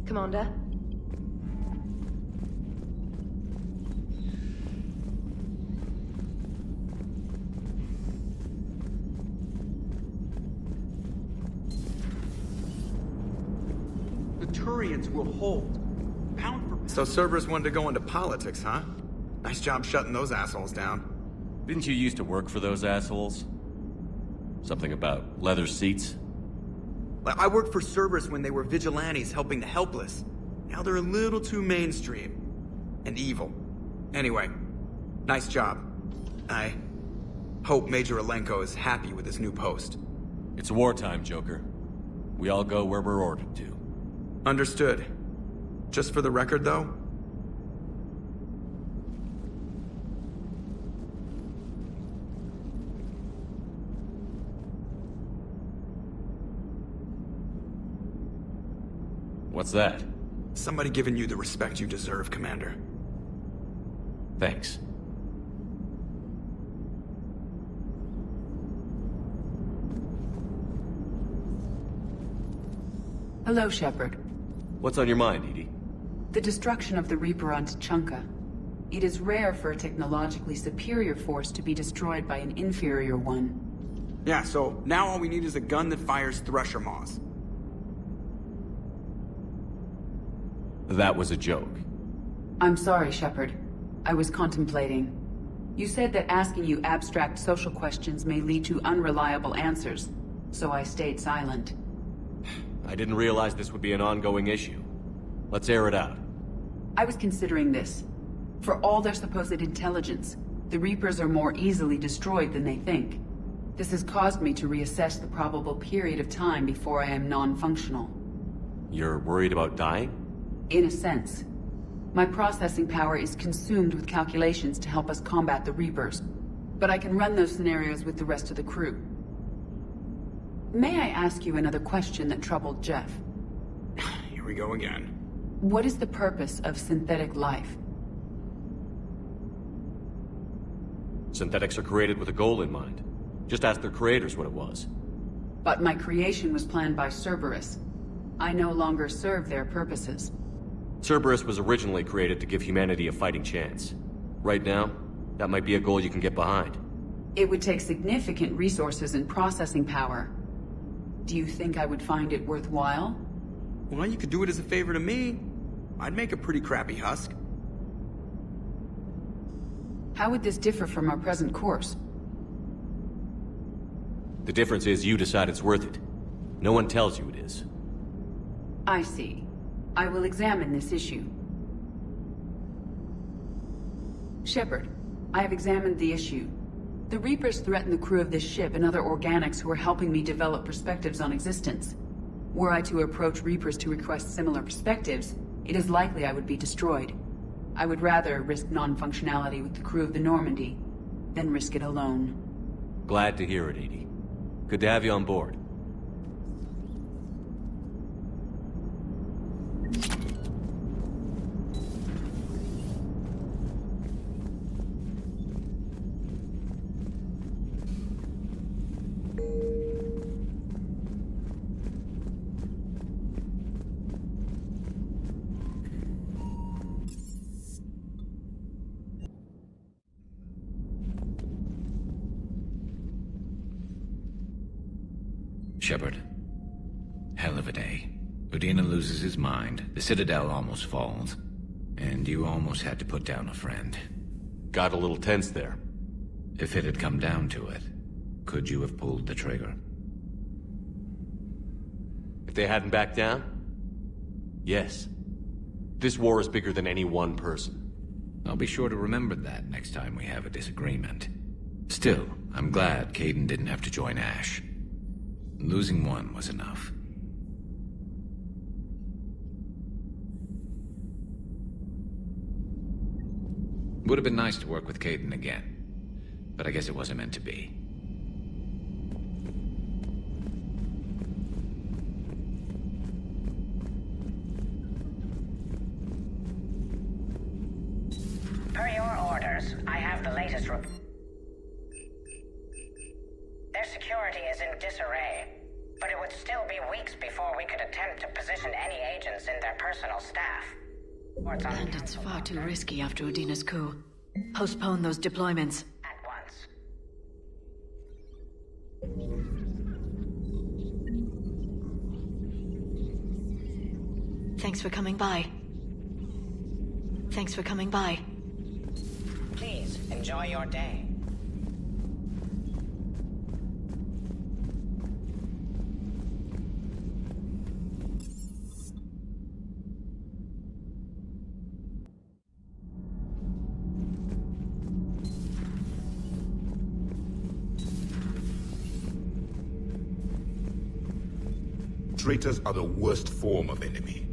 Commander? The Turians will hold. Pound for pound. So Cerberus wanted to go into politics, huh? Nice job shutting those assholes down. Didn't you used to work for those assholes? Something about leather seats? I worked for Cerberus when they were vigilantes helping the helpless. Now they're a little too mainstream. And evil. Anyway, nice job. I hope Major Alenko is happy with his new post. It's wartime, Joker. We all go where we're ordered to. Understood. Just for the record, though, What's that? somebody giving you the respect you deserve, Commander. Thanks. Hello, Shepard. What's on your mind, Edie? The destruction of the Reaper on Tuchanka. It is rare for a technologically superior force to be destroyed by an inferior one. Yeah, so now all we need is a gun that fires Thresher Maws. That was a joke. I'm sorry, Shepard. I was contemplating. You said that asking you abstract social questions may lead to unreliable answers, so I stayed silent. I didn't realize this would be an ongoing issue. Let's air it out. I was considering this. For all their supposed intelligence, the Reapers are more easily destroyed than they think. This has caused me to reassess the probable period of time before I am non-functional. You're worried about dying? In a sense. My processing power is consumed with calculations to help us combat the Reapers. But I can run those scenarios with the rest of the crew. May I ask you another question that troubled Jeff? Here we go again. What is the purpose of synthetic life? Synthetics are created with a goal in mind. Just ask their creators what it was. But my creation was planned by Cerberus. I no longer serve their purposes. Cerberus was originally created to give humanity a fighting chance. Right now, that might be a goal you can get behind. It would take significant resources and processing power. Do you think I would find it worthwhile? Well, you could do it as a favor to me. I'd make a pretty crappy husk. How would this differ from our present course? The difference is you decide it's worth it. No one tells you it is. I see. I will examine this issue. Shepard, I have examined the issue. The Reapers threaten the crew of this ship and other organics who are helping me develop perspectives on existence. Were I to approach Reapers to request similar perspectives, it is likely I would be destroyed. I would rather risk non-functionality with the crew of the Normandy than risk it alone. Glad to hear it, Edie. Good to have you on board. Shepard. Hell of a day. Udina loses his mind, the Citadel almost falls, and you almost had to put down a friend. Got a little tense there. If it had come down to it, could you have pulled the trigger? If they hadn't backed down? Yes. This war is bigger than any one person. I'll be sure to remember that next time we have a disagreement. Still, I'm glad Kaidan didn't have to join Ash. Losing one was enough. Would have been nice to work with Kaidan again, but I guess it wasn't meant to be. Per your orders, I have the latest report. Their security is in disarray, but it would still still be weeks before we could attempt to position any agents in their personal staff. And it's far too risky after Udina's coup. Postpone those deployments. At once. Thanks for coming by. Thanks for coming by. Please, enjoy your day. Traitors are the worst form of enemy.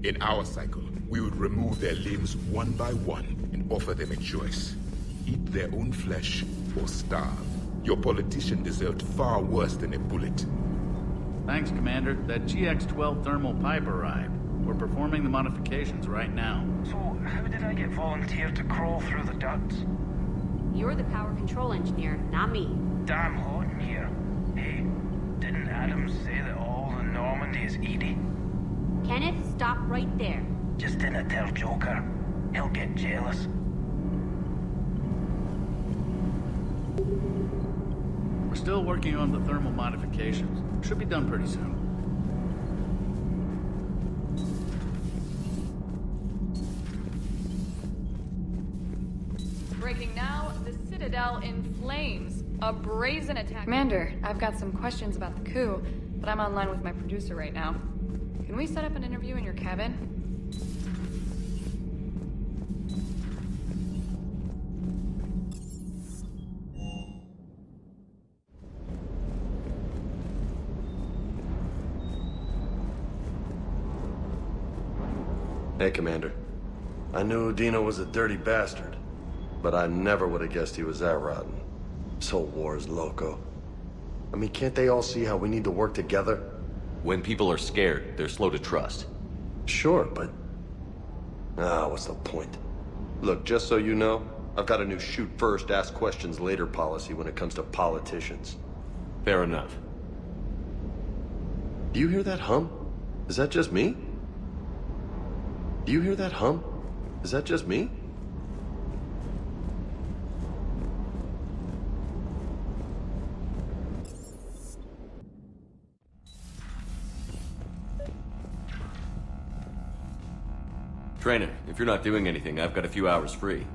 In our cycle, we would remove their limbs one by one and offer them a choice. Eat their own flesh or starve. Your politician deserved far worse than a bullet. Thanks, Commander. That GX-12 thermal pipe arrived. We're performing the modifications right now. So, how did I get volunteered to crawl through the ducts? You're the power control engineer, not me. Damn hot in here. Hey, didn't Adams say that all the Normandy is Edie? Kenneth, stop right there. Just didn't tell Joker. He'll get jealous. We're still working on the thermal modifications. Should be done pretty soon. Breaking now, the Citadel in flames. A brazen attack. Commander, I've got some questions about the coup, but I'm online with my producer right now. Can we set up an interview in your cabin? Hey, Commander. I knew Udina was a dirty bastard, but I never would have guessed he was that rotten. So war's loco. I mean, can't they all see how we need to work together? When people are scared, they're slow to trust. Sure, but... what's the point? Look, just so you know, I've got a new shoot first, ask questions later policy when it comes to politicians. Fair enough. Do you hear that hum? Is that just me? Do you hear that hum? Is that just me? Trainer, if you're not doing anything, I've got a few hours free.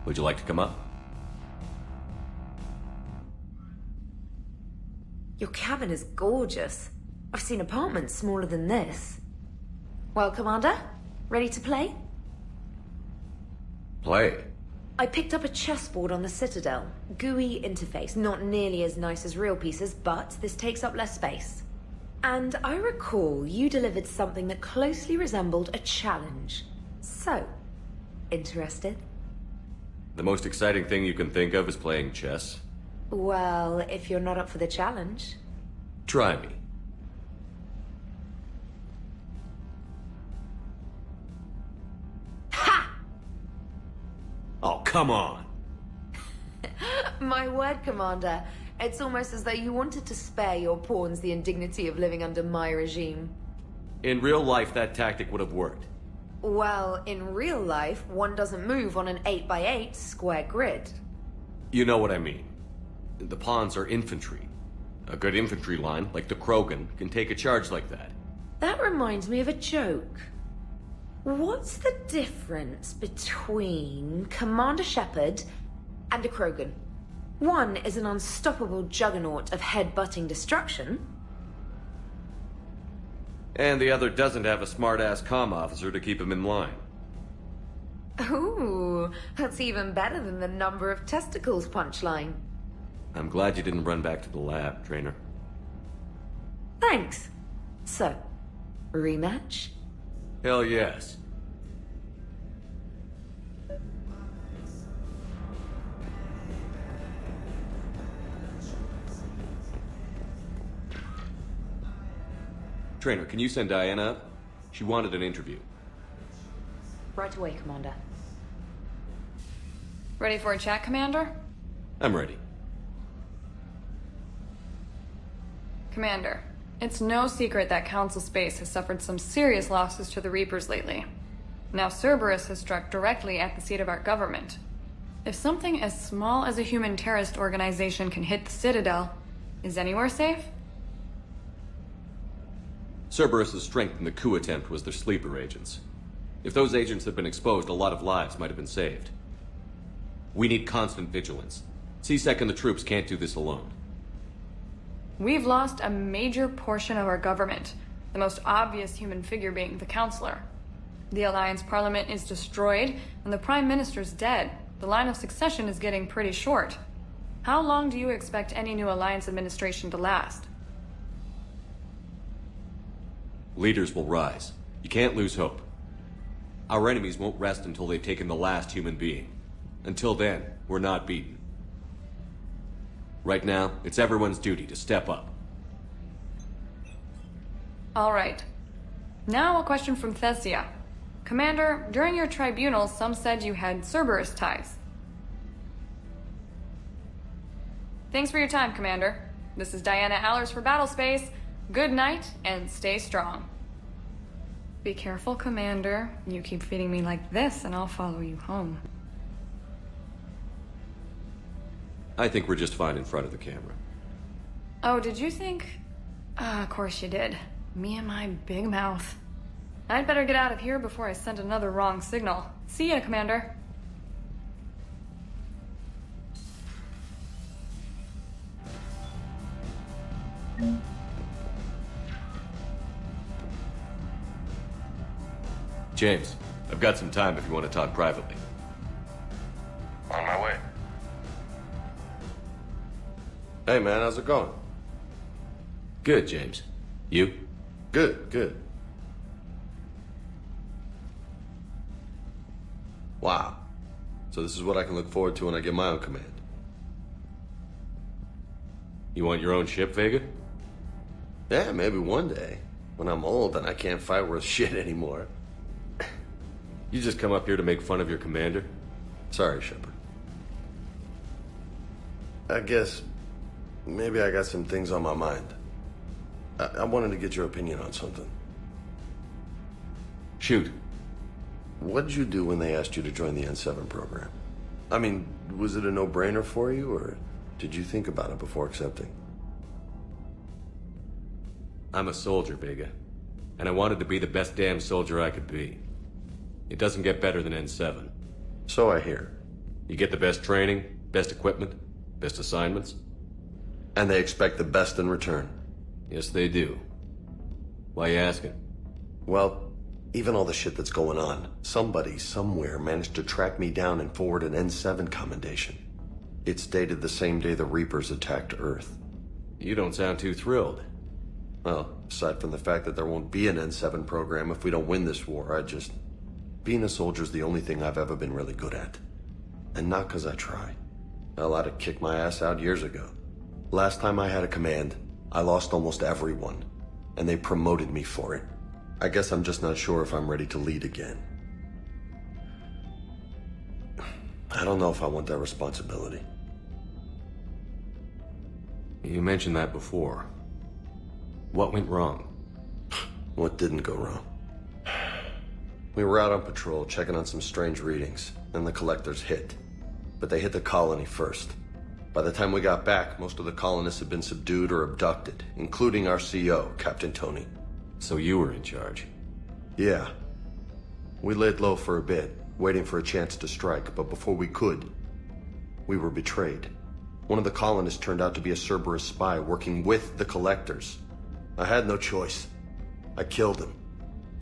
Would you like to come up? Your cabin is gorgeous. I've seen apartments smaller than this. Well, Commander, ready to play? Play? I picked up a chessboard on the Citadel. GUI interface, not nearly as nice as real pieces, but this takes up less space. And I recall you delivered something that closely resembled a challenge. So, interested? The most exciting thing you can think of is playing chess. Well, if you're not up for the challenge. Try me. Ha! Oh, come on! My word, Commander. It's almost as though you wanted to spare your pawns the indignity of living under my regime. In real life, that tactic would have worked. Well, in real life, one doesn't move on an 8x8 square grid. You know what I mean. The pawns are infantry. A good infantry line, like the Krogan, can take a charge like that. That reminds me of a joke. What's the difference between Commander Shepard and a Krogan? One is an unstoppable juggernaut of head-butting destruction. And the other doesn't have a smart-ass comm officer to keep him in line. Ooh, that's even better than the number of testicles punchline. I'm glad you didn't run back to the lab, Trainer. Thanks. So, rematch? Hell yes. Trainer, can you send Diana up? She wanted an interview. Right away, Commander. Ready for a chat, Commander? I'm ready. Commander, It's no secret that Council Space has suffered some serious losses to the Reapers lately. Now Cerberus has struck directly at the seat of our government. If something as small as a human terrorist organization can hit the Citadel, is anywhere safe? Cerberus' strength in the coup attempt was their sleeper agents. If those agents had been exposed, a lot of lives might have been saved. We need constant vigilance. C-Sec and the troops can't do this alone. We've lost a major portion of our government, the most obvious human figure being the Counselor. The Alliance Parliament is destroyed, and the Prime Minister's dead. The line of succession is getting pretty short. How long do you expect any new Alliance administration to last? Leaders will rise. You can't lose hope. Our enemies won't rest until they've taken the last human being. Until then, we're not beaten. Right now, it's everyone's duty to step up. All right. Now a question from Thessia. Commander, during your tribunal, some said you had Cerberus ties. Thanks for your time, Commander. This is Diana Allers for Battlespace. Good night, and stay strong. Be careful, Commander. You keep feeding me like this, and I'll follow you home. I think we're just fine in front of the camera. Oh, did you think... of course you did. Me and my big mouth. I'd better get out of here before I send another wrong signal. See ya, Commander. James, I've got some time if you want to talk privately. On my way. Hey man, how's it going? Good, James. You? Good, good. Wow. So this is what I can look forward to when I get my own command. You want your own ship, Vega? Yeah, maybe one day. When I'm old and I can't fight worth shit anymore. You just come up here to make fun of your commander? Sorry, Shepard. I guess maybe I got some things on my mind. I wanted to get your opinion on something. Shoot. What'd you do when they asked you to join the N7 program? I mean, was it a no-brainer for you, or did you think about it before accepting? I'm a soldier, Vega. And I wanted to be the best damn soldier I could be. It doesn't get better than N7. So I hear. You get the best training, best equipment, best assignments. And they expect the best in return. Yes, they do. Why you asking? Well, even all the shit that's going on, somebody somewhere managed to track me down and forward an N7 commendation. It's dated the same day the Reapers attacked Earth. You don't sound too thrilled. Well, aside from the fact that there won't be an N7 program if we don't win this war, being a soldier's the only thing I've ever been really good at. And not because I try. Hell, I'd have kicked my ass out years ago. Last time I had a command, I lost almost everyone. And they promoted me for it. I guess I'm just not sure if I'm ready to lead again. I don't know if I want that responsibility. You mentioned that before. What went wrong? What didn't go wrong? We were out on patrol, checking on some strange readings, and the collectors hit. But they hit the colony first. By the time we got back, most of the colonists had been subdued or abducted, including our CO, Captain Tony. So you were in charge? Yeah. We laid low for a bit, waiting for a chance to strike, but before we could, we were betrayed. One of the colonists turned out to be a Cerberus spy working with the collectors. I had no choice. I killed him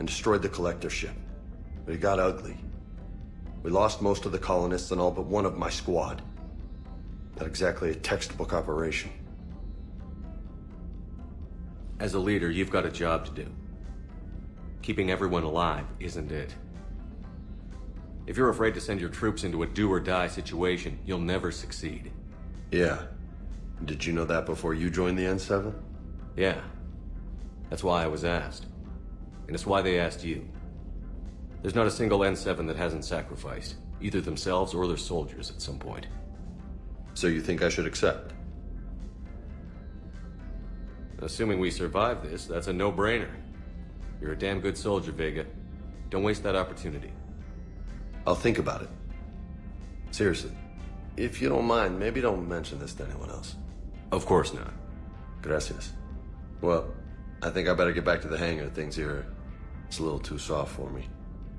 and destroyed the collector ship. But it got ugly. We lost most of the colonists and all but one of my squad. Not exactly a textbook operation. As a leader, you've got a job to do. Keeping everyone alive isn't it. If you're afraid to send your troops into a do-or-die situation, you'll never succeed. Yeah. Did you know that before you joined the N7? Yeah. That's why I was asked. And it's why they asked you. There's not a single N7 that hasn't sacrificed, either themselves or their soldiers at some point. So you think I should accept? Assuming we survive this, that's a no-brainer. You're a damn good soldier, Vega. Don't waste that opportunity. I'll think about it. Seriously. If you don't mind, maybe don't mention this to anyone else. Of course not. Gracias. Well, I think I better get back to the hangar. Things here, it's a little too soft for me.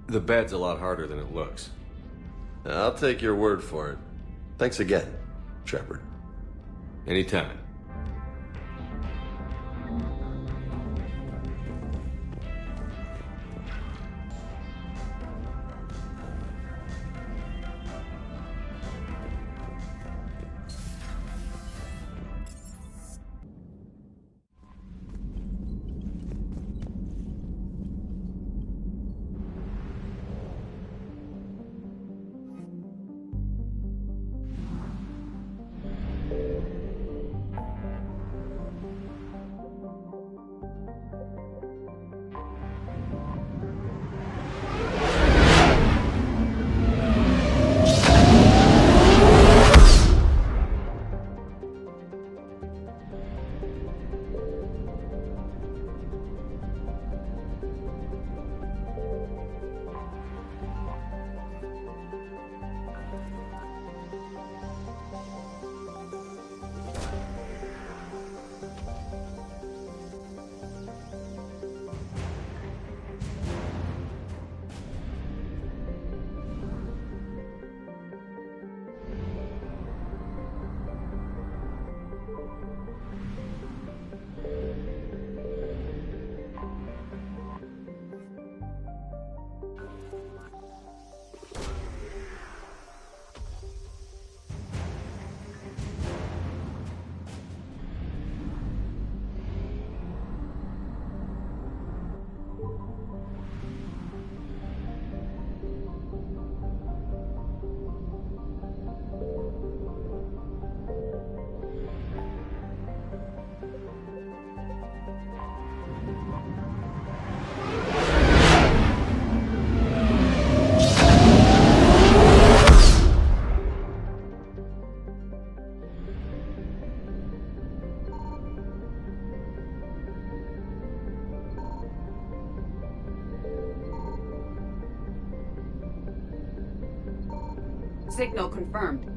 The bed's a lot harder than it looks. I'll take your word for it. Thanks again, Shepard. Anytime. Signal confirmed.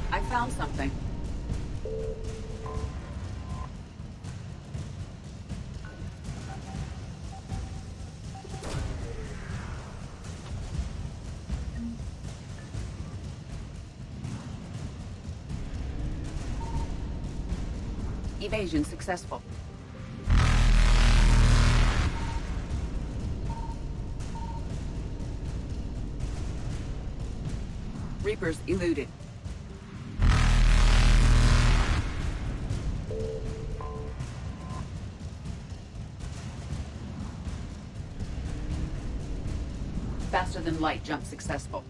I found something. Evasion successful. Reapers eluded. Faster than light jump successful.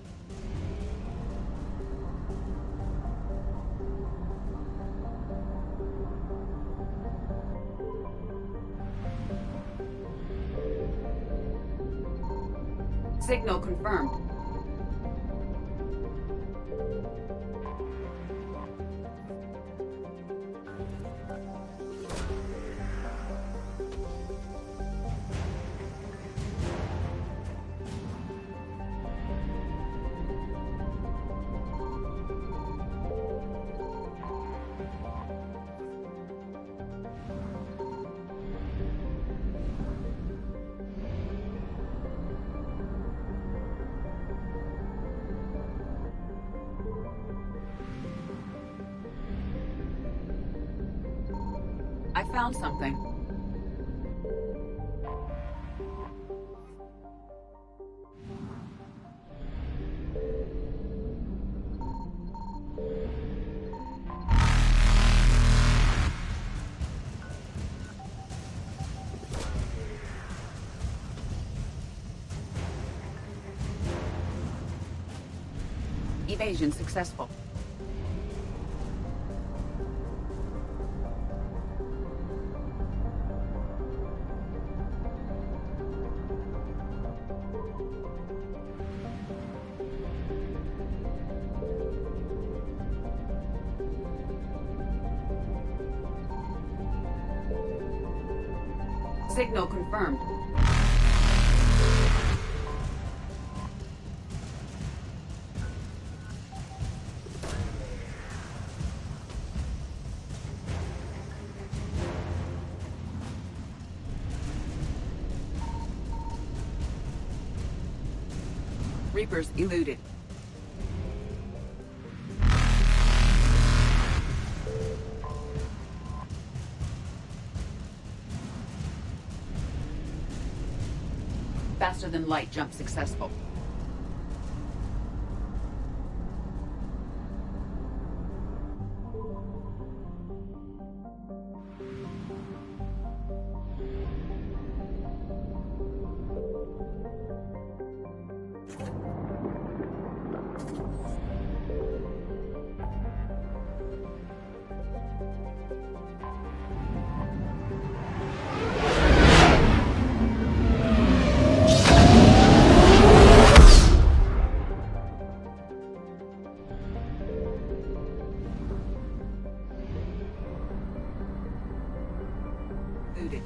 Signal confirmed. I found something. Evasion successful. Signal confirmed. Reapers eluded. Faster than light jump successful. Eluded.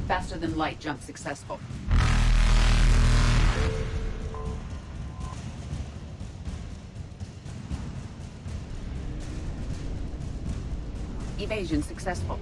Faster than light jump successful. Evasion successful.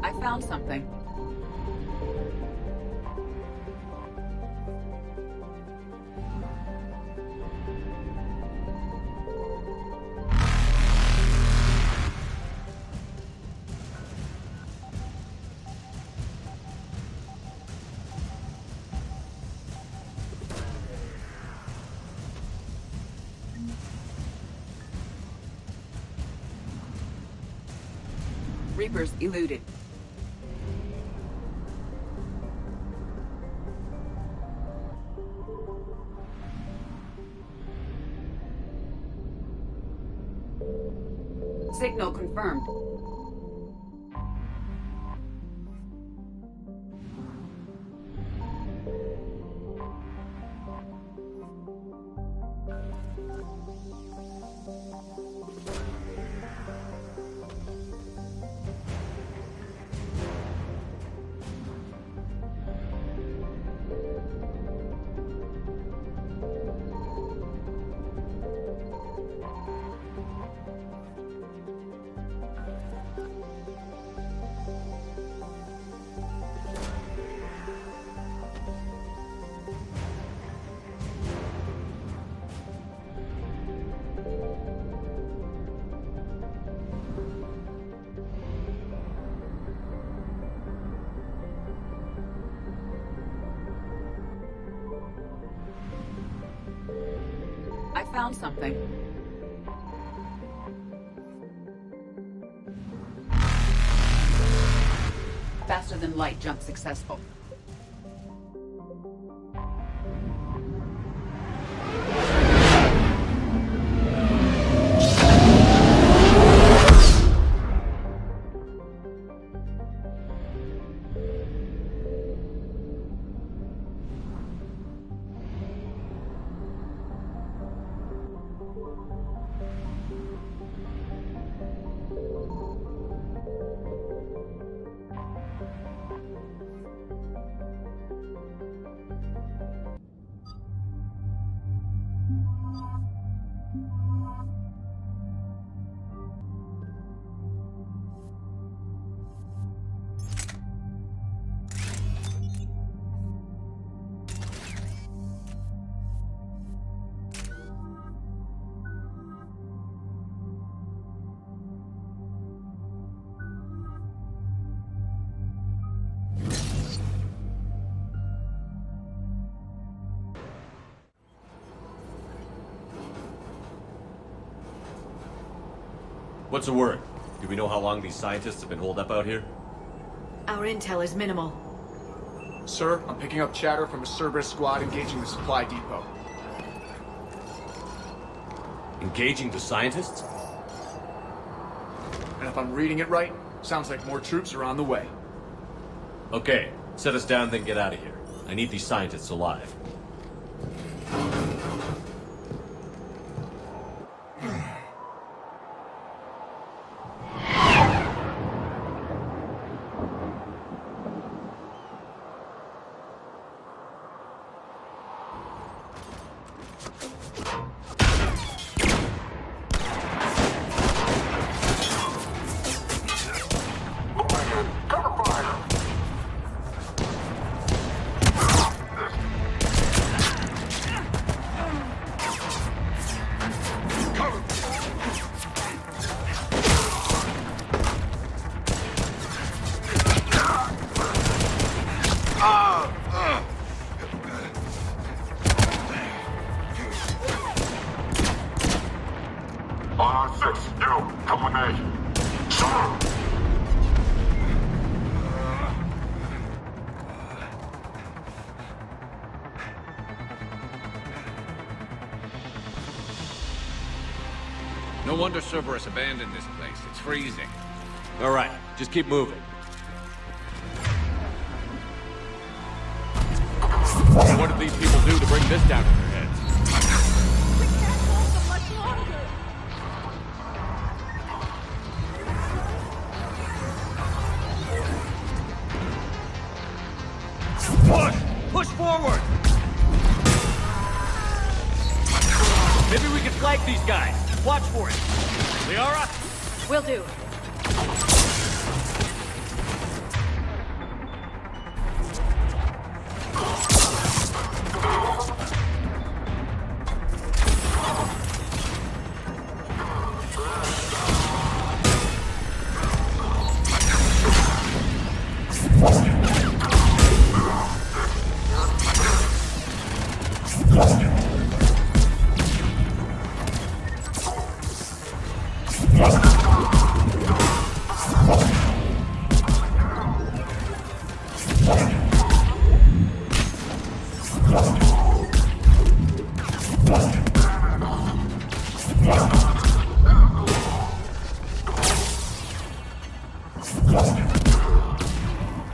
I found something. Reapers eluded. Signal confirmed. I found something. Faster than light jump successful. What's the word? Do we know how long these scientists have been holed up out here? Our intel is minimal. Sir, I'm picking up chatter from a Cerberus squad engaging the supply depot. Engaging the scientists? And if I'm reading it right, sounds like more troops are on the way. Okay, set us down, then get out of here. I need these scientists alive. No wonder Cerberus abandoned this place. It's freezing. All right, just keep moving. What did these people do to bring this down on their heads? We can't hold them much longer! Push! Push forward! Maybe we can flank these guys. Watch for it. Liara? Will do.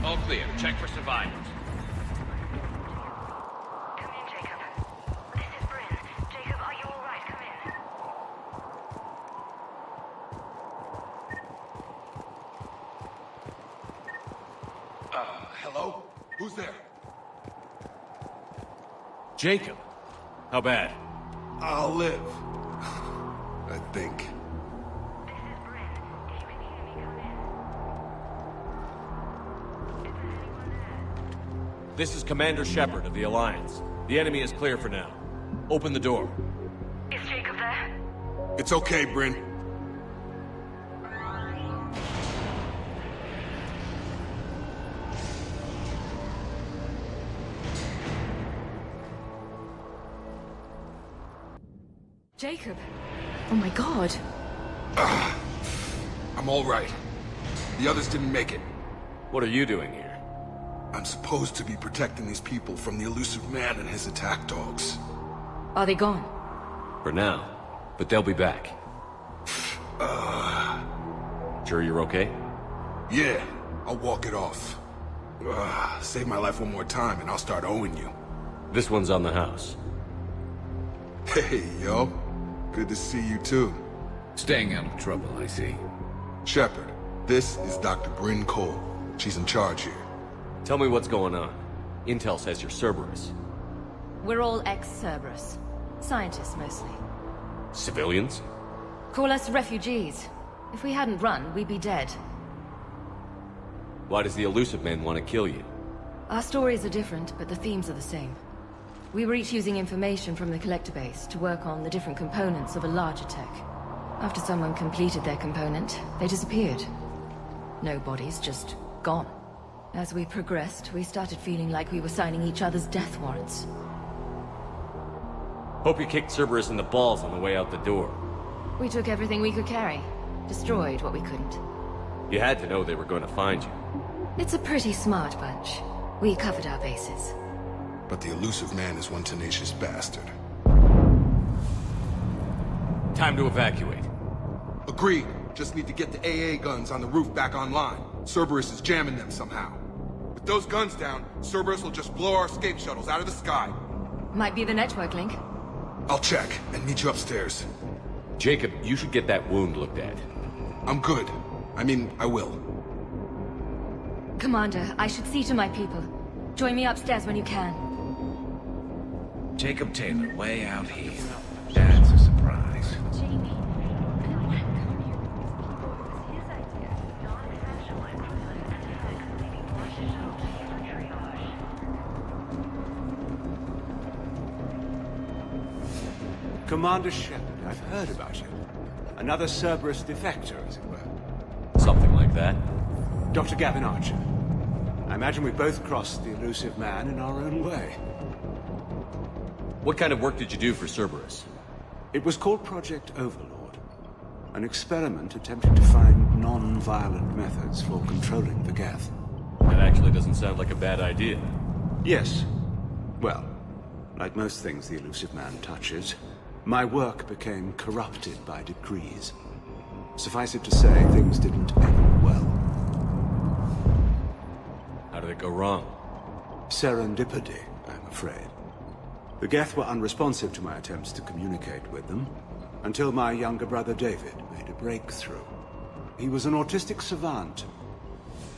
All clear. Check for survivors. Come in, Jacob. This is Bryn. Jacob, are you all right? Come in. Hello? Who's there? Jacob. How bad? I'll live. I think. This is Bryn. If you can hear me, come in. Is there anyone there? This is Commander Shepard of the Alliance. The enemy is clear for now. Open the door. Is Jacob there? It's okay, Bryn. Jacob. Oh my god. I'm all right. The others didn't make it. What are you doing here? I'm supposed to be protecting these people from the elusive man and his attack dogs. Are they gone? For now. But they'll be back. Sure you're okay? Yeah, I'll walk it off. Save my life one more time and I'll start owing you. This one's on the house. Hey, yo. Good to see you too. Staying out of trouble, I see. Shepard, this is Dr. Bryn Cole. She's in charge here. Tell me what's going on. Intel says you're Cerberus. We're all ex-Cerberus. Scientists, mostly. Civilians? Call us refugees. If we hadn't run, we'd be dead. Why does the elusive man want to kill you? Our stories are different, but the themes are the same. We were each using information from the collector base to work on the different components of a larger tech. After someone completed their component, they disappeared. No bodies, just gone. As we progressed, we started feeling like we were signing each other's death warrants. Hope you kicked Cerberus in the balls on the way out the door. We took everything we could carry. Destroyed what we couldn't. You had to know they were going to find you. It's a pretty smart bunch. We covered our bases. But the elusive man is one tenacious bastard. Time to evacuate. Agreed. Just need to get the AA guns on the roof back online. Cerberus is jamming them somehow. With those guns down, Cerberus will just blow our escape shuttles out of the sky. Might be the network link. I'll check and meet you upstairs. Jacob, you should get that wound looked at. I'm good. I mean, I will. Commander, I should see to my people. Join me upstairs when you can. Jacob Taylor, way out here. That's a surprise. Commander Shepard, I've heard about you. Another Cerberus defector, as it were. Something like that. Dr. Gavin Archer. I imagine we both crossed the elusive man in our own way. What kind of work did you do for Cerberus? It was called Project Overlord. An experiment attempting to find non-violent methods for controlling the Geth. That actually doesn't sound like a bad idea. Yes. Well, like most things the elusive man touches, my work became corrupted by decrees. Suffice it to say, things didn't end well. How did it go wrong? Serendipity, I'm afraid. The Geth were unresponsive to my attempts to communicate with them, until my younger brother David made a breakthrough. He was an autistic savant,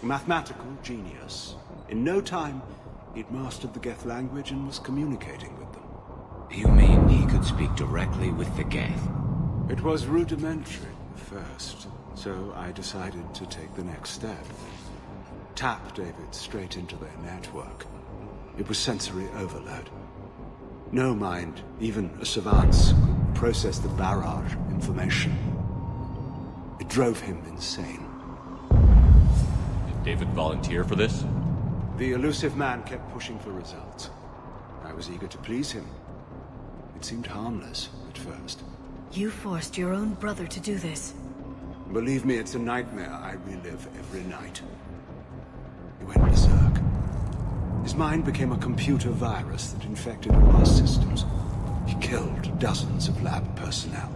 a mathematical genius. In no time, he'd mastered the Geth language and was communicating with them. You mean he could speak directly with the Geth? It was rudimentary at first, so I decided to take the next step. Tap David straight into their network. It was sensory overload. No mind, even a savant's, could process the barrage of information. It drove him insane. Did David volunteer for this? The elusive man kept pushing for results. I was eager to please him. It seemed harmless at first. You forced your own brother to do this. Believe me, it's a nightmare I relive every night. He went berserk. His mind became a computer virus that infected all our systems. He killed dozens of lab personnel.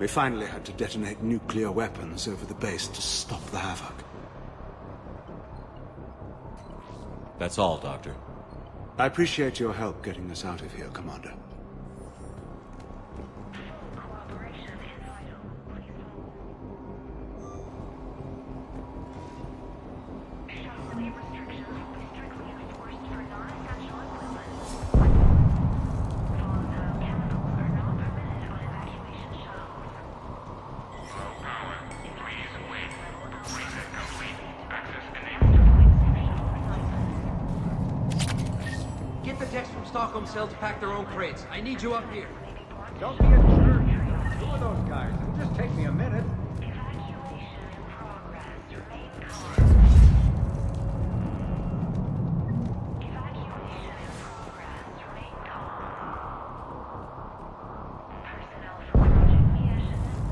They finally had to detonate nuclear weapons over the base to stop the havoc. That's all, Doctor. I appreciate your help getting us out of here, Commander. Get the techs from Stockholm Cell to pack their own crates. I need you up here. Don't be a jerk. Who are those guys? It'll just take me a minute.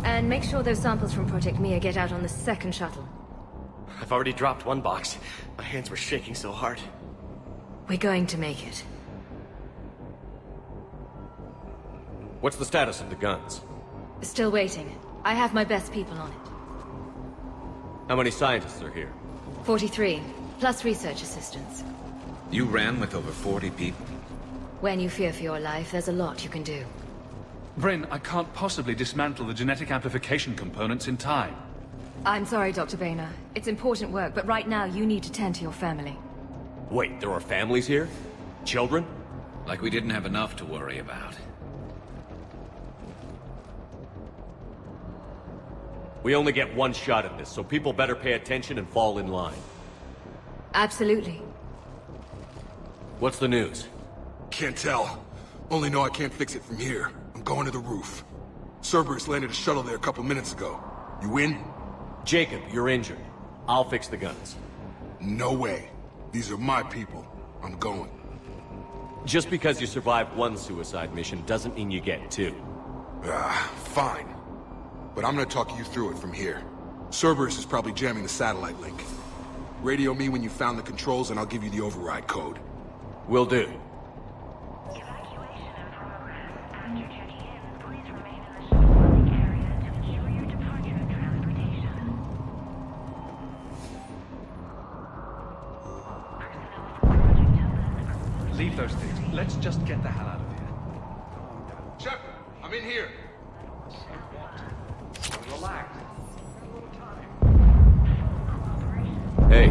And make sure those samples from Project Mia get out on the second shuttle. I've already dropped one box. My hands were shaking so hard. We're going to make it. What's the status of the guns? Still waiting. I have my best people on it. How many scientists are here? 43, plus research assistants. You ran with over 40 people? When you fear for your life, there's a lot you can do. Bryn, I can't possibly dismantle the genetic amplification components in time. I'm sorry, Dr. Boehner. It's important work, but right now you need to tend to your family. Wait, there are families here? Children? Like we didn't have enough to worry about. We only get one shot at this, so people better pay attention and fall in line. Absolutely. What's the news? Can't tell. Only know I can't fix it from here. I'm going to the roof. Cerberus landed a shuttle there a couple minutes ago. You in? Jacob, you're injured. I'll fix the guns. No way. These are my people. I'm going. Just because you survived one suicide mission doesn't mean you get two. Fine. but I'm gonna talk you through it from here. Cerberus is probably jamming the satellite link. Radio me when you found the controls and I'll give you the override code. Will do. Evacuation in progress. After checking in, please remain in the shuttle landing area to ensure your departure and transportation. Personnel from Project Tatman. Leave those things. Let's just get the hell out of here. Shepard, I'm in here. Relax. Hey,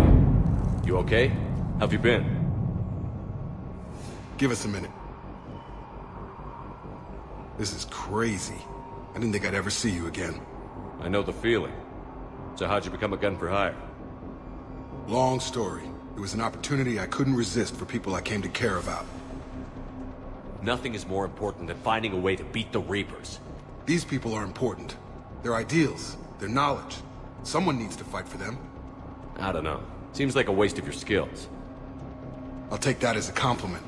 you okay? How've you been? Give us a minute. This is crazy. I didn't think I'd ever see you again. I know the feeling. So how'd you become a gun for hire? Long story. It was an opportunity I couldn't resist for people I came to care about. Nothing is more important than finding a way to beat the Reapers. These people are important. Their ideals, their knowledge. Someone needs to fight for them. I don't know. Seems like a waste of your skills. I'll take that as a compliment.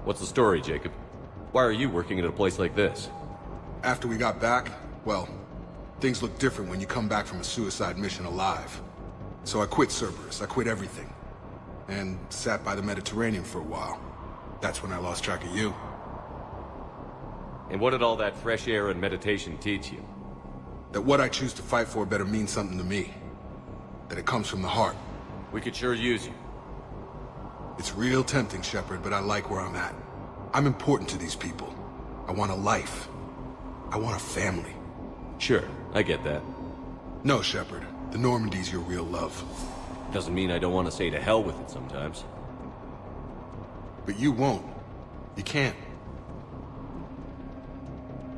What's the story, Jacob? Why are you working at a place like this? After we got back, well, things look different when you come back from a suicide mission alive. So I quit Cerberus, I quit everything. And sat by the Mediterranean for a while. That's when I lost track of you. And what did all that fresh air and meditation teach you? That what I choose to fight for better mean something to me. That it comes from the heart. We could sure use you. It's real tempting, Shepard, but I like where I'm at. I'm important to these people. I want a life. I want a family. Sure, I get that. No, Shepard. The Normandy's your real love. Doesn't mean I don't want to say to hell with it sometimes. But you won't. You can't.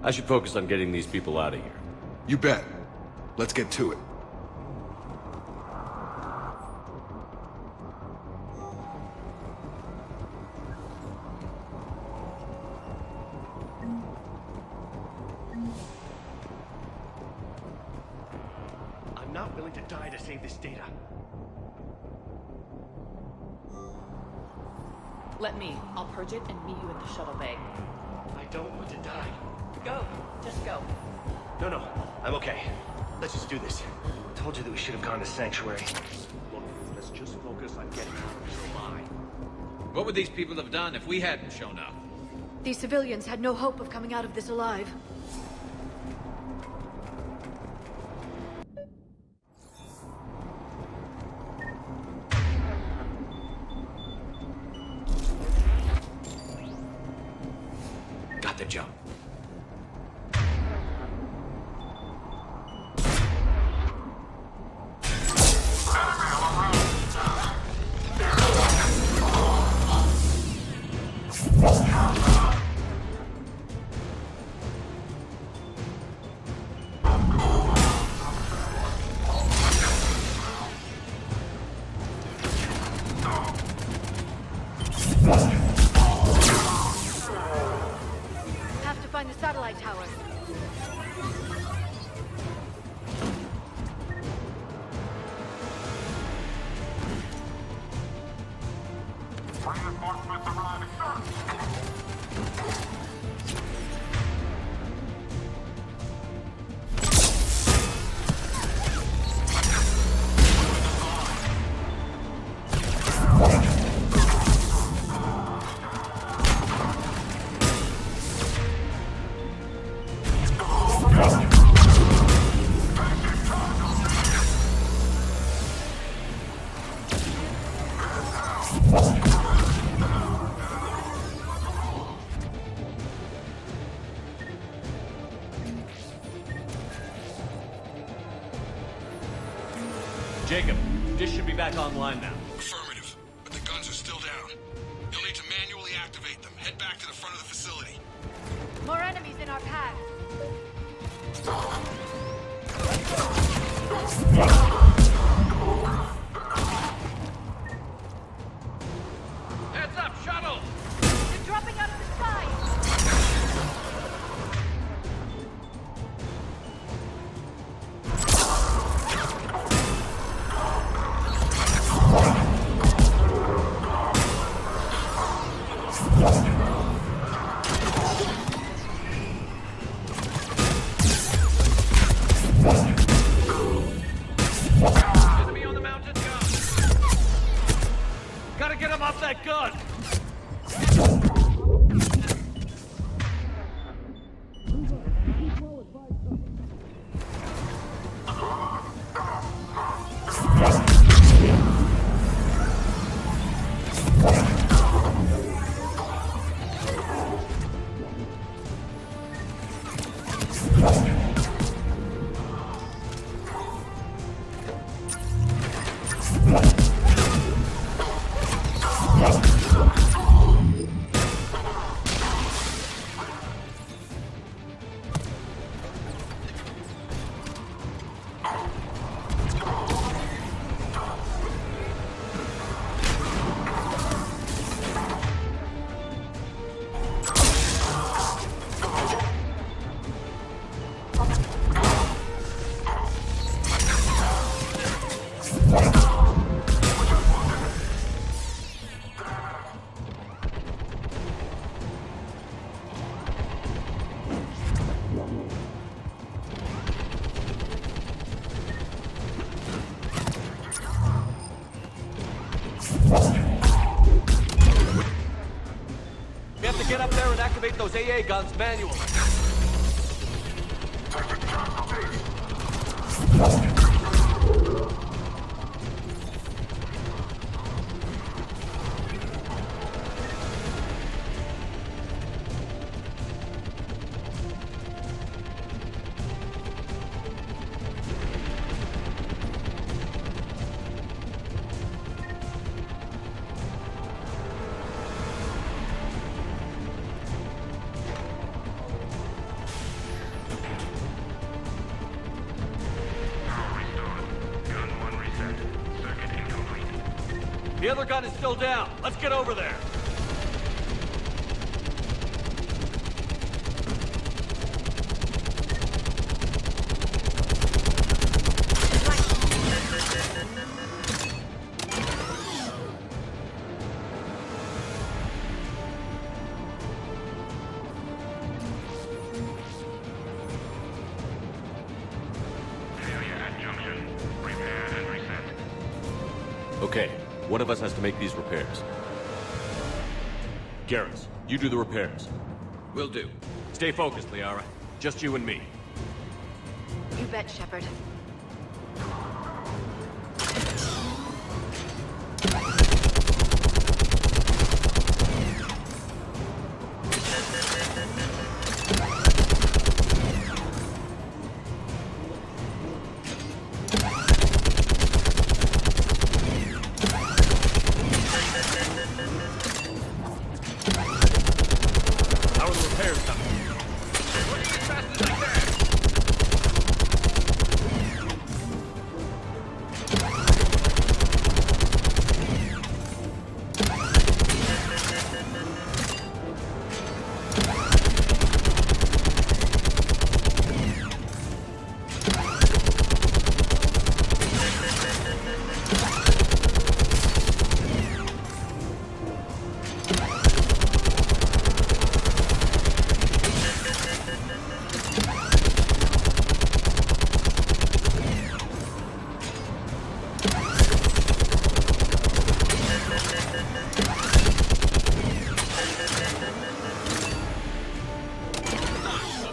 I should focus on getting these people out of here. You bet. Let's get to it. I'm not willing to die to save this data. Let me. I'll purge it and meet you at the shuttle bay. I don't want to die. Go. Just go. No, I'm okay. Let's just do this. Told you that we should have gone to Sanctuary. Look, let's just focus on getting out of here alive. What would these people have done if we hadn't shown up? These civilians had no hope of coming out of this alive. Got the jump. Have to find the satellite tower. Jacob, dish should be back online now. Affirmative, but the guns are still down. You'll need to manually activate them. Head back to the front of the facility. More enemies in our path. Heads up, shuttle! They're dropping out of the sky. those AA guns manually. The other gun is still down. Let's get over there. Okay, one of us has to make these repairs. Garrus, you do the repairs. Will do. Stay focused, Liara. Just you and me. You bet, Shepard. How are the repairs coming? What are you fast like that?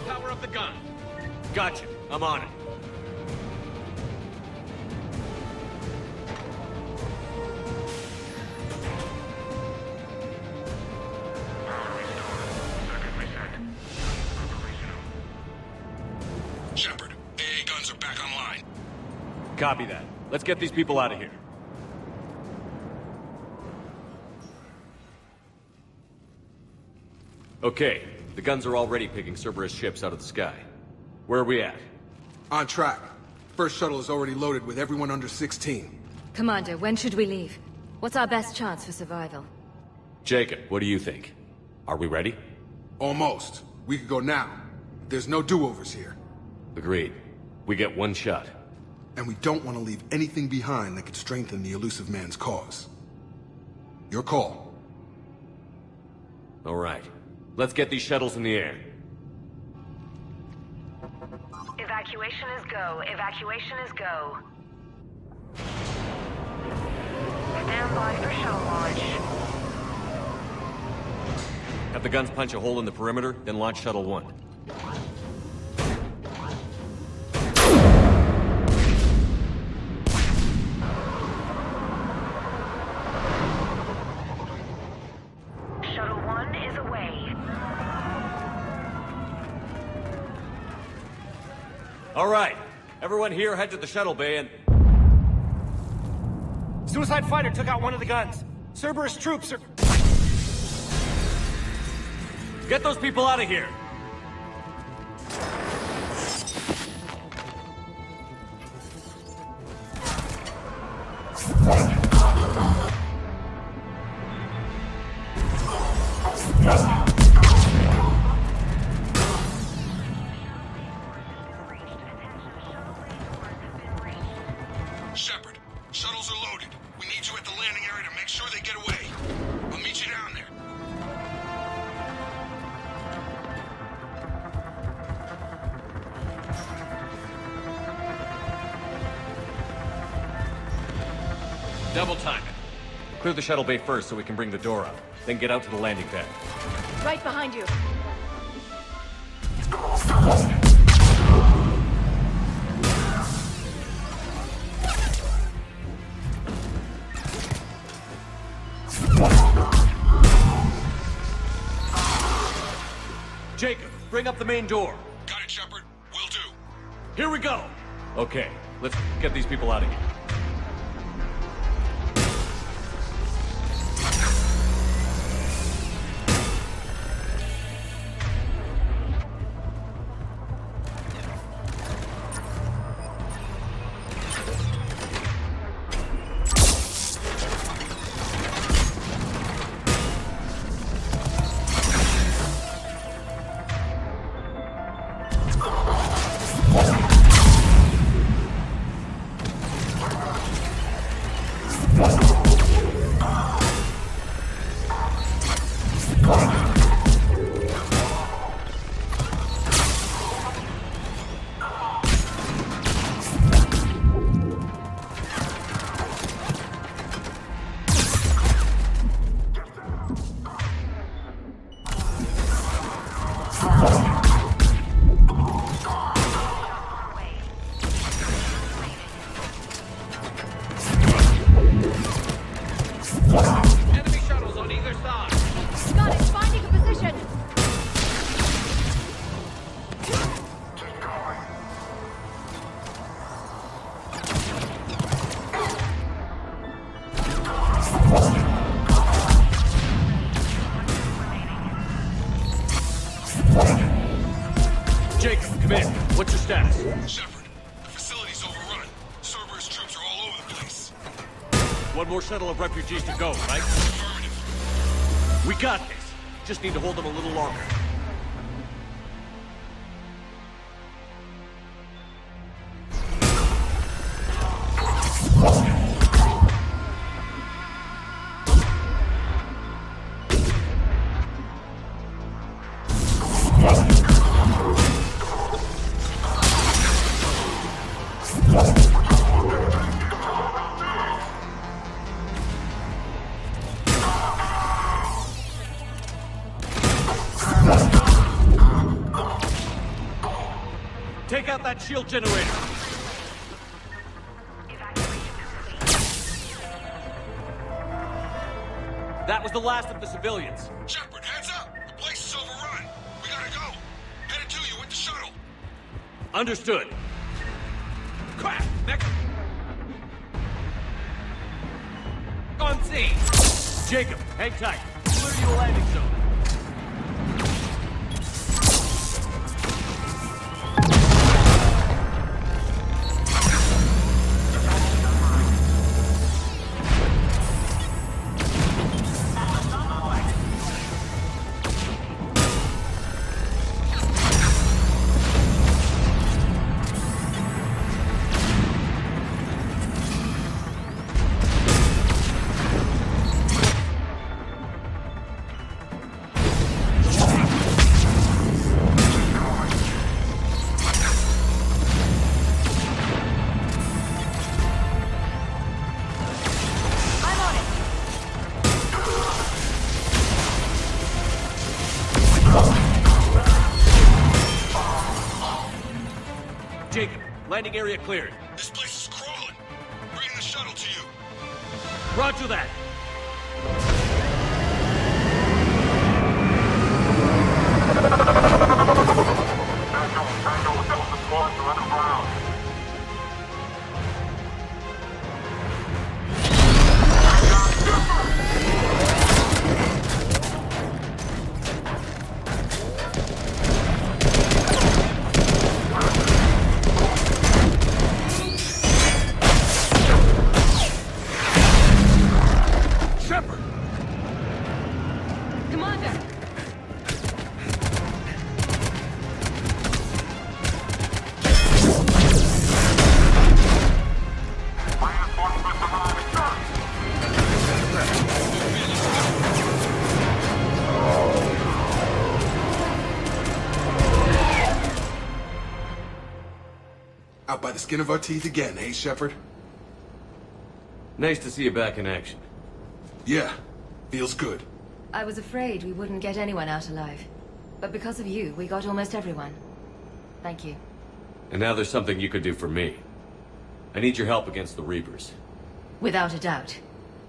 Power up the gun. Gotcha. I'm on it. Shepard, AA guns are back online. Copy that. Let's get these people out of here. Okay, the guns are already picking Cerberus ships out of the sky. Where are we at? On track. First shuttle is already loaded with everyone under 16. Commander, when should we leave? What's our best chance for survival? Jacob, what do you think? Are we ready? Almost. We could go now. There's no do-overs here. Agreed. We get one shot. And we don't want to leave anything behind that could strengthen the elusive man's cause. Your call. All right. Let's get these shuttles in the air. Evacuation is go. Evacuation is go. Stand by for shuttle launch. Have the guns punch a hole in the perimeter, then launch Shuttle 1. Shuttle 1 is away. All right. Everyone here head to the shuttle bay and... Suicide fighter took out one of the guns. Cerberus troops are... Get those people out of here! Shepard, shuttles are loaded. We need you at the landing area to make sure they get away. I'll meet you down there. Double time it. Clear the shuttle bay first so we can bring the door up. Then get out to the landing pad. Right behind you. bring up the main door. Got it, Shepard. Will do. Here we go! Okay, let's get these people out of here. Enemy shuttles on either side. Got it, finding a position. Jacob, come in. What's your status? Shepard, the facility's overrun. Cerberus troops are all over the place. One more shuttle of refugees to go, right? Affirmative. We got this. Just need to hold them a little longer. Take out that shield generator. That was the last of the civilians. Shepard, heads up! The place is overrun. We gotta go. Headed to you with the shuttle. Understood. Crap! Next. On scene. Jacob, hang tight. Clear you a landing zone. Jacob, landing area cleared. This place is crawling. Bringing the shuttle to you. Roger that. Out by the skin of our teeth again, hey, Shepard? Nice to see you back in action. Yeah, feels good. I was afraid we wouldn't get anyone out alive. But because of you, we got almost everyone. Thank you. And now there's something you could do for me. I need your help against the Reapers. Without a doubt.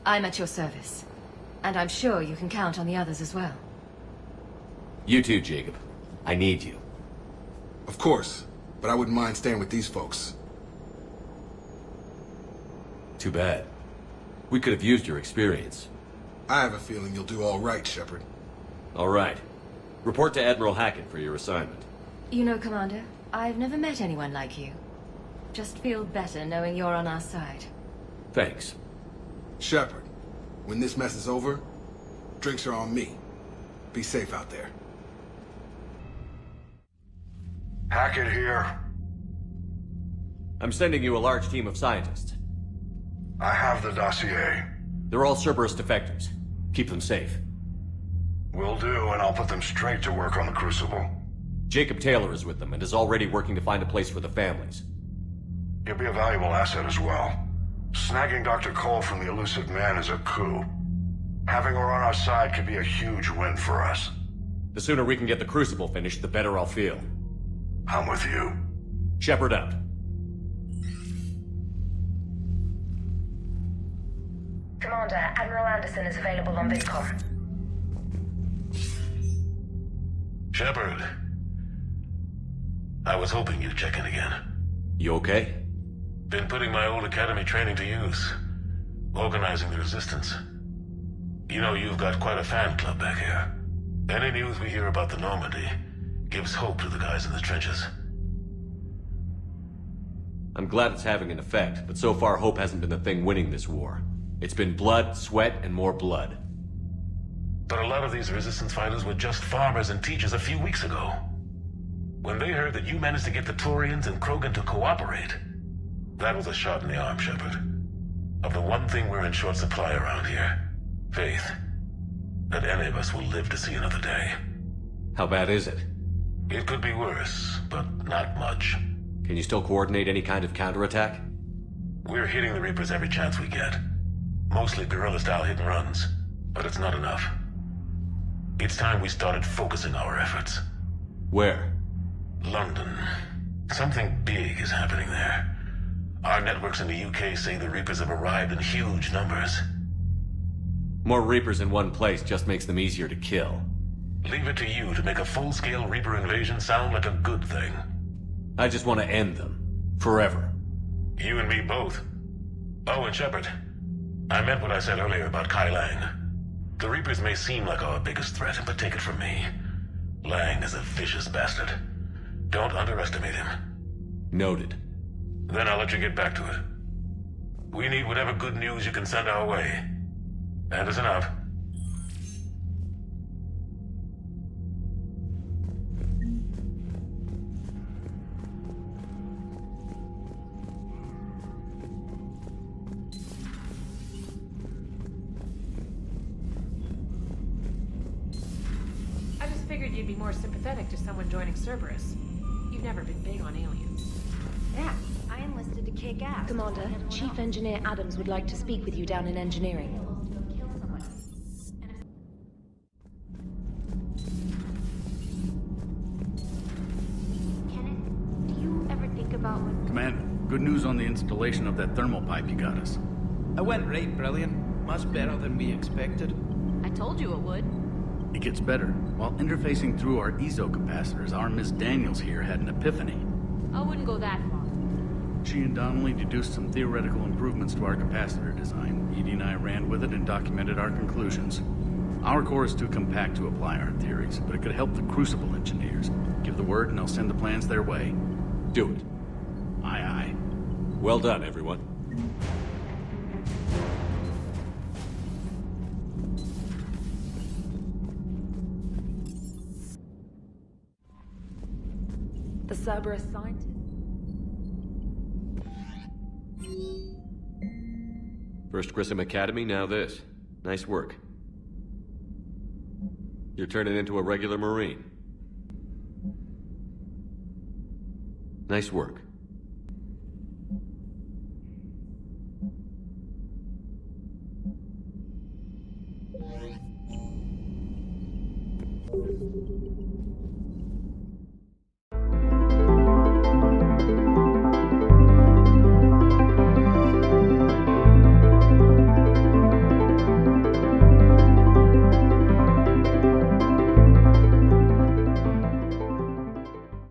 I'm at your service. And I'm sure you can count on the others as well. You too, Jacob. I need you. Of course, but I wouldn't mind staying with these folks. Too bad. We could have used your experience. I have a feeling you'll do all right, Shepard. All right. Report to Admiral Hackett for your assignment. You know, Commander, I've never met anyone like you. Just feel better knowing you're on our side. Thanks. Shepard, when this mess is over, drinks are on me. Be safe out there. Hackett here. I'm sending you a large team of scientists. I have the dossier. They're all Cerberus defectors. Keep them safe. Will do, and I'll put them straight to work on the Crucible. Jacob Taylor is with them and is already working to find a place for the families. He'll be a valuable asset as well. Snagging Dr. Cole from the elusive man is a coup. Having her on our side could be a huge win for us. The sooner we can get the Crucible finished, the better I'll feel. I'm with you. Shepard out. Commander, Admiral Anderson is available on VidCom. Shepard. I was hoping you'd check in again. You okay? Been putting my old academy training to use. Organizing the resistance. You know, you've got quite a fan club back here. Any news we hear about the Normandy gives hope to the guys in the trenches. I'm glad it's having an effect, but so far hope hasn't been the thing winning this war. It's been blood, sweat, and more blood. But a lot of these resistance fighters were just farmers and teachers a few weeks ago. When they heard that you managed to get the Turians and Krogan to cooperate, that was a shot in the arm, Shepard. Of the one thing we're in short supply around here, faith. That any of us will live to see another day. How bad is it? It could be worse, but not much. Can you still coordinate any kind of counterattack? We're hitting the Reapers every chance we get. Mostly guerrilla-style hit-and-runs, but it's not enough. It's time we started focusing our efforts. Where? London. Something big is happening there. Our networks in the UK say the Reapers have arrived in huge numbers. More Reapers in one place just makes them easier to kill. Leave it to you to make a full-scale Reaper invasion sound like a good thing. I just want to end them. Forever. You and me both. Oh, and Shepard. I meant what I said earlier about Kai Lang. The Reapers may seem like our biggest threat, but take it from me. Lang is a vicious bastard. Don't underestimate him. Noted. Then I'll let you get back to it. We need whatever good news you can send our way. Anderson out. I just figured you'd be more sympathetic to someone joining Cerberus. You've never been big on aliens. Yeah, I enlisted to kick ass. Commander, Chief Engineer Adams would like to speak with you down in engineering. Kenneth, do you ever think about what... Commander, good news on the installation of that thermal pipe you got us. I went right brilliant. Much better than we expected. I told you it would. It gets better. While interfacing through our ESO capacitors, our Miss Daniels here had an epiphany. I wouldn't go that far. She and Donnelly deduced some theoretical improvements to our capacitor design. Edie and I ran with it and documented our conclusions. Our core is too compact to apply our theories, but it could help the Crucible engineers. Give the word and I'll send the plans their way. Do it. Aye, aye. Well done, everyone. The Cerberus scientist. First Grissom Academy, now this. Nice work. You're turning into a regular Marine. Nice work.